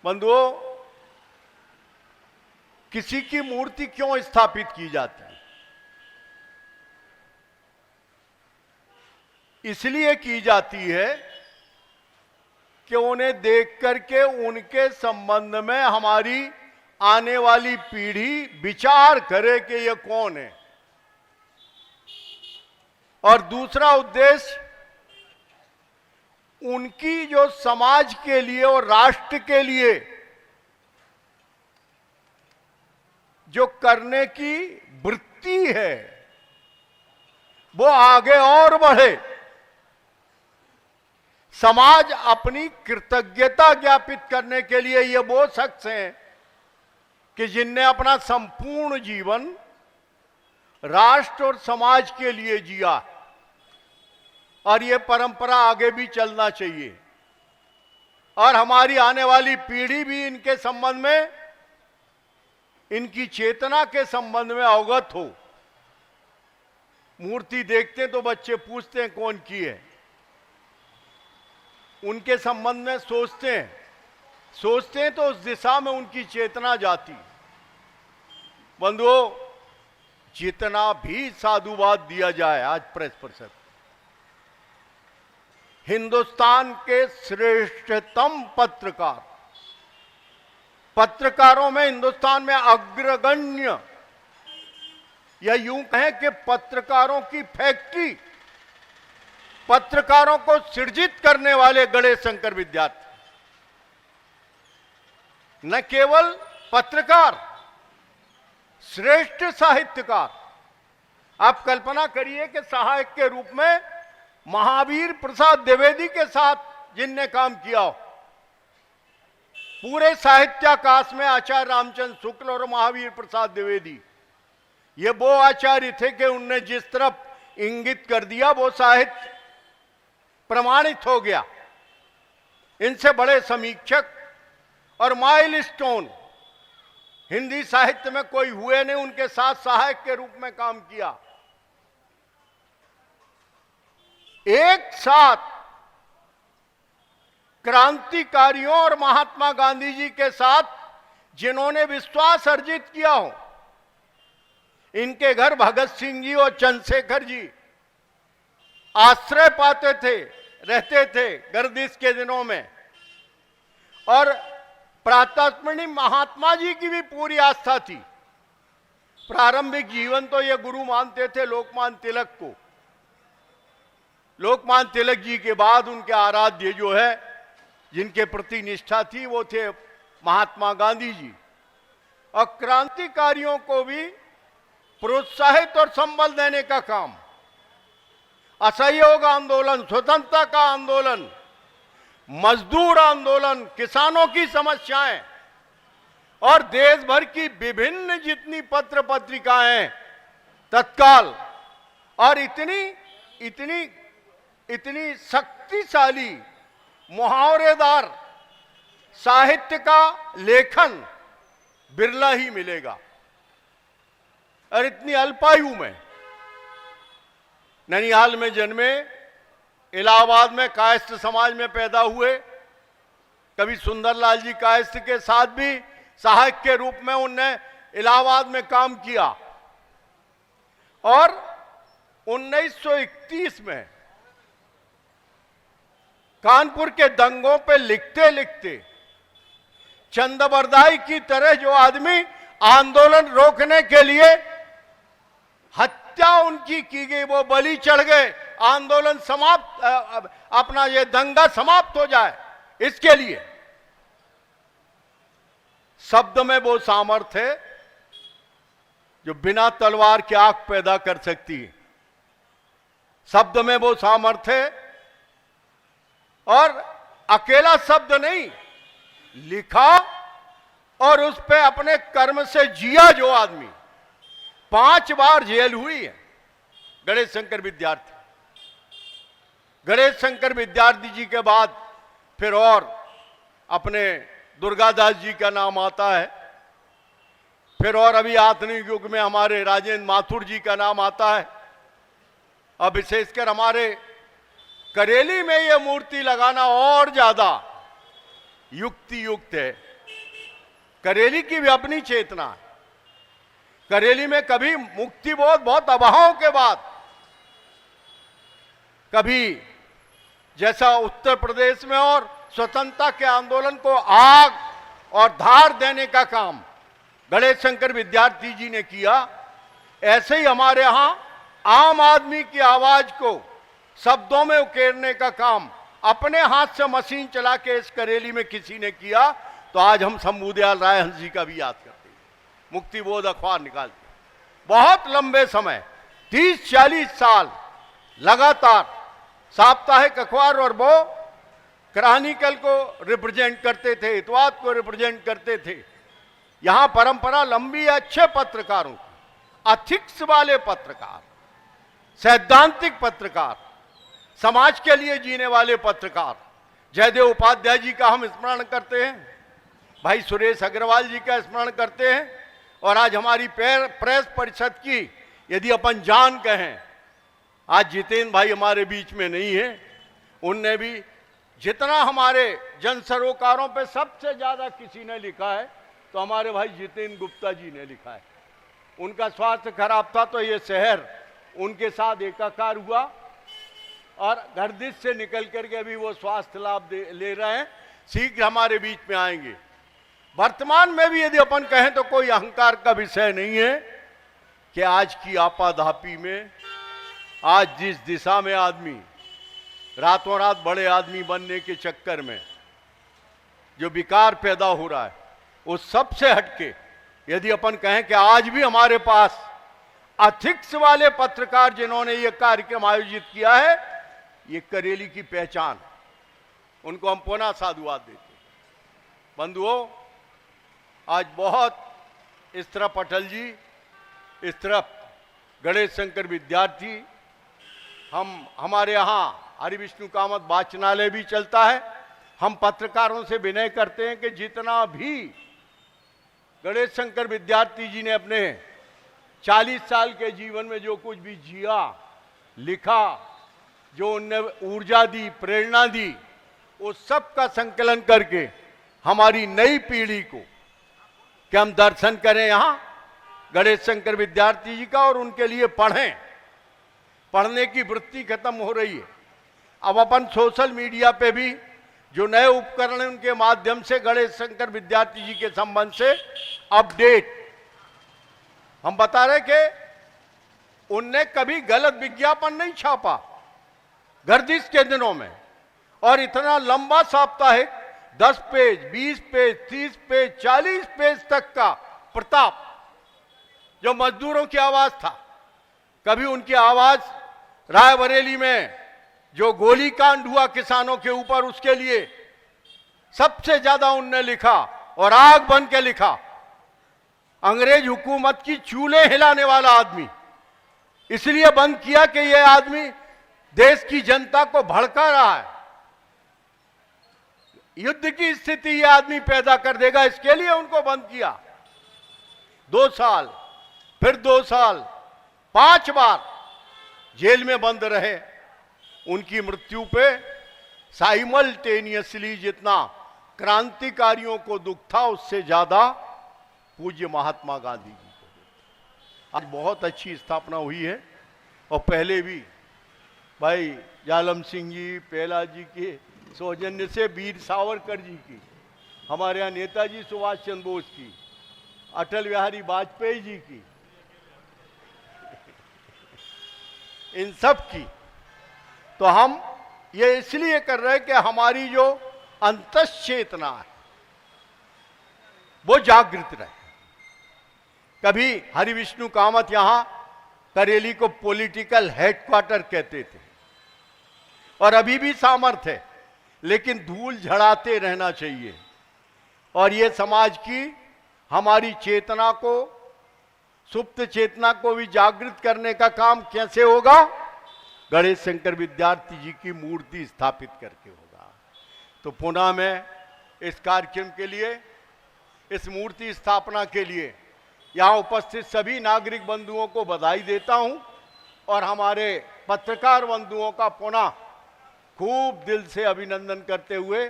बंधुओं, किसी की मूर्ति क्यों स्थापित की जाती है? इसलिए की जाती है कि उन्हें देख करके उनके संबंध में हमारी आने वाली पीढ़ी विचार करे कि ये कौन है। और दूसरा उद्देश्य, उनकी जो समाज के लिए और राष्ट्र के लिए जो करने की वृत्ति है वो आगे और बढ़े। समाज अपनी कृतज्ञता ज्ञापित करने के लिए ये वो शख्स हैं कि जिनने अपना संपूर्ण जीवन राष्ट्र और समाज के लिए जिया, और ये परंपरा आगे भी चलना चाहिए और हमारी आने वाली पीढ़ी भी इनके संबंध में, इनकी चेतना के संबंध में अवगत हो। मूर्ति देखते तो बच्चे पूछते हैं कौन की है, उनके संबंध में सोचते हैं तो उस दिशा में उनकी चेतना जाती। बंधुओं, जितना भी साधुवाद दिया जाए आज प्रेस परिषद, हिंदुस्तान के श्रेष्ठतम पत्रकारों में हिंदुस्तान में अग्रगण्य, या यूं कहें कि पत्रकारों की फैक्ट्री, पत्रकारों को सृजित करने वाले गणेश शंकर विद्यार्थी। न केवल पत्रकार, श्रेष्ठ साहित्यकार। आप कल्पना करिए कि सहायक के रूप में महावीर प्रसाद द्विवेदी के साथ जिनने काम किया हो, पूरे साहित्याकाश में आचार्य रामचंद्र शुक्ल और महावीर प्रसाद द्विवेदी ये वो आचार्य थे कि उनने जिस तरफ इंगित कर दिया वो साहित्य प्रमाणित हो गया। इनसे बड़े समीक्षक और माइलस्टोन हिंदी साहित्य में कोई हुए नहीं, उनके साथ सहायक के रूप में काम किया। एक साथ क्रांतिकारियों और महात्मा गांधी जी के साथ जिन्होंने विश्वास अर्जित किया हो, इनके घर भगत सिंह जी और चंद्रशेखर जी आश्रय पाते थे, रहते थे गर्दिश के दिनों में। और प्रातस्मरणीय महात्मा जी की भी पूरी आस्था थी। प्रारंभिक जीवन तो ये गुरु मानते थे लोकमान्य तिलक को। लोकमान्य तिलक जी के बाद उनके आराध्य जो है, जिनके प्रति निष्ठा थी, वो थे महात्मा गांधी जी। और क्रांतिकारियों को भी प्रोत्साहित और संबल देने का काम, असहयोग आंदोलन, स्वतंत्रता का आंदोलन, मजदूर आंदोलन, किसानों की समस्याएं और देश भर की विभिन्न जितनी पत्र पत्रिकाएं तत्काल, और इतनी शक्तिशाली मुहावरेदार साहित्य का लेखन बिरला ही मिलेगा। और इतनी अल्पायु में, ननिहाल में जन्मे, इलाहाबाद में कायस्थ समाज में पैदा हुए, कवि सुंदरलाल जी कायस्थ के साथ भी सहायक के रूप में उनने इलाहाबाद में काम किया। और 1931 में कानपुर के दंगों पे लिखते लिखते चंदबरदाई की तरह जो आदमी आंदोलन रोकने के लिए हत्या उनकी की गई, वो बलि चढ़ गए, आंदोलन समाप्त, अपना ये दंगा समाप्त हो जाए, इसके लिए। शब्द में वो सामर्थ्य है जो बिना तलवार के आग पैदा कर सकती है। शब्द में वो सामर्थ्य है, और अकेला शब्द नहीं, लिखा और उस पे अपने कर्म से जिया जो आदमी। 5 बार जेल हुई है गणेश शंकर विद्यार्थी। गणेश शंकर विद्यार्थी जी के बाद फिर और अपने दुर्गादास जी का नाम आता है, फिर और अभी आधुनिक युग में हमारे राजेंद्र माथुर जी का नाम आता है। अब विशेषकर हमारे करेली में यह मूर्ति लगाना और ज्यादा युक्ति युक्त है। करेली की भी अपनी चेतना है। करेली में कभी मुक्तिबोध बहुत अभाव के बाद, कभी जैसा उत्तर प्रदेश में और स्वतंत्रता के आंदोलन को आग और धार देने का काम गणेश शंकर विद्यार्थी जी ने किया, ऐसे ही हमारे यहां आम आदमी की आवाज को शब्दों में उकेरने का काम अपने हाथ से मशीन चला के इस करेली में किसी ने किया। तो आज हम शंभूदयाल राय हंस जी का भी याद करते हैं, मुक्तिबोध अखबार निकाल के बहुत लंबे समय 30-40 साल लगातार साप्ताहिक अखबार, और वो क्रॉनिकल को रिप्रेजेंट करते थे, इतवाद को रिप्रेजेंट करते थे। यहां परंपरा लंबी है अच्छे पत्रकारों की, एथिक्स वाले पत्रकार, सैद्धांतिक पत्रकार, समाज के लिए जीने वाले पत्रकार। जयदेव उपाध्याय जी का हम स्मरण करते हैं, भाई सुरेश अग्रवाल जी का स्मरण करते हैं, और आज हमारी प्रेस परिषद की यदि अपन जान कहें, आज जितेंद्र भाई हमारे बीच में नहीं है, उनने भी जितना हमारे जन सरोकारों पे सबसे ज्यादा किसी ने लिखा है तो हमारे भाई जितेंद्र गुप्ता जी ने लिखा है। उनका स्वास्थ्य खराब था तो ये शहर उनके साथ एकाकार हुआ, और गर्दिश से निकल करके अभी वो स्वास्थ्य लाभ ले रहे हैं, शीघ्र हमारे बीच में आएंगे। वर्तमान में भी यदि अपन कहें तो कोई अहंकार का विषय नहीं है कि आज की आपाधापी में, आज जिस दिशा में आदमी रातों रात बड़े आदमी बनने के चक्कर में जो विकार पैदा हो रहा है, उस सब से हटके यदि अपन कहें कि आज भी हमारे पास एथिक्स वाले पत्रकार जिन्होंने ये कार्यक्रम आयोजित किया है, ये करेली की पहचान, उनको हम पुनः साधुवाद देते हैं। बंधुओं, आज बहुत इस तरफ अटल जी, इस तरफ गणेश शंकर विद्यार्थी, हमारे यहाँ हरि विष्णु कामत वाचनालय भी चलता है। हम पत्रकारों से विनय करते हैं कि जितना भी गणेश शंकर विद्यार्थी जी ने अपने 40 साल के जीवन में जो कुछ भी जिया, लिखा, जो उनने ऊर्जा दी, प्रेरणा दी, उस सब का संकलन करके हमारी नई पीढ़ी को कि हम दर्शन करें यहाँ गणेश शंकर विद्यार्थी जी का, और उनके लिए पढ़ें। पढ़ने की वृत्ति खत्म हो रही है। अब अपन सोशल मीडिया पे भी जो नए उपकरण हैं उनके माध्यम से गणेश शंकर विद्यार्थी जी के संबंध से अपडेट हम बता रहे कि उनने कभी गलत विज्ञापन नहीं छापा गर्दिश के दिनों में, और इतना लंबा साप्ताहिक 10 पेज, 20 पेज, 30 पेज, 40 पेज तक का प्रताप, जो मजदूरों की आवाज था। कभी उनकी आवाज रायबरेली में जो गोलीकांड हुआ किसानों के ऊपर, उसके लिए सबसे ज्यादा उनने लिखा और आग बन के लिखा। अंग्रेज हुकूमत की चूल्हे हिलाने वाला आदमी, इसलिए बंद किया कि यह आदमी देश की जनता को भड़का रहा है, युद्ध की स्थिति यह आदमी पैदा कर देगा, इसके लिए उनको बंद किया। 2 साल, फिर 2 साल, 5 बार जेल में बंद रहे। उनकी मृत्यु पे साइमल्टेनियसली जितना क्रांतिकारियों को दुख था, उससे ज्यादा पूज्य महात्मा गांधी जी को। आज बहुत अच्छी स्थापना हुई है, और पहले भी भाई जालम सिंह जी, पहला जी के सौजन्य से वीर सावरकर जी की, हमारे यहाँ नेताजी सुभाष चंद्र बोस की, अटल बिहारी वाजपेयी जी की, इन सब की। तो हम ये इसलिए कर रहे हैं कि हमारी जो अंतश्चेतना है वो जागृत रहे। कभी हरि विष्णु कामत यहां करेली को पॉलिटिकल हेडक्वार्टर कहते थे, और अभी भी सामर्थ्य है, लेकिन धूल झड़ाते रहना चाहिए। और ये समाज की हमारी चेतना को, सुप्त चेतना को भी जागृत करने का काम कैसे होगा? गणेश शंकर विद्यार्थी जी की मूर्ति स्थापित करके होगा। तो पुनः मैं इस कार्यक्रम के लिए, इस मूर्ति स्थापना के लिए यहाँ उपस्थित सभी नागरिक बंधुओं को बधाई देता हूं, और हमारे पत्रकार बंधुओं का पुनः खूब दिल से अभिनंदन करते हुए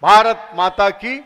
भारत माता की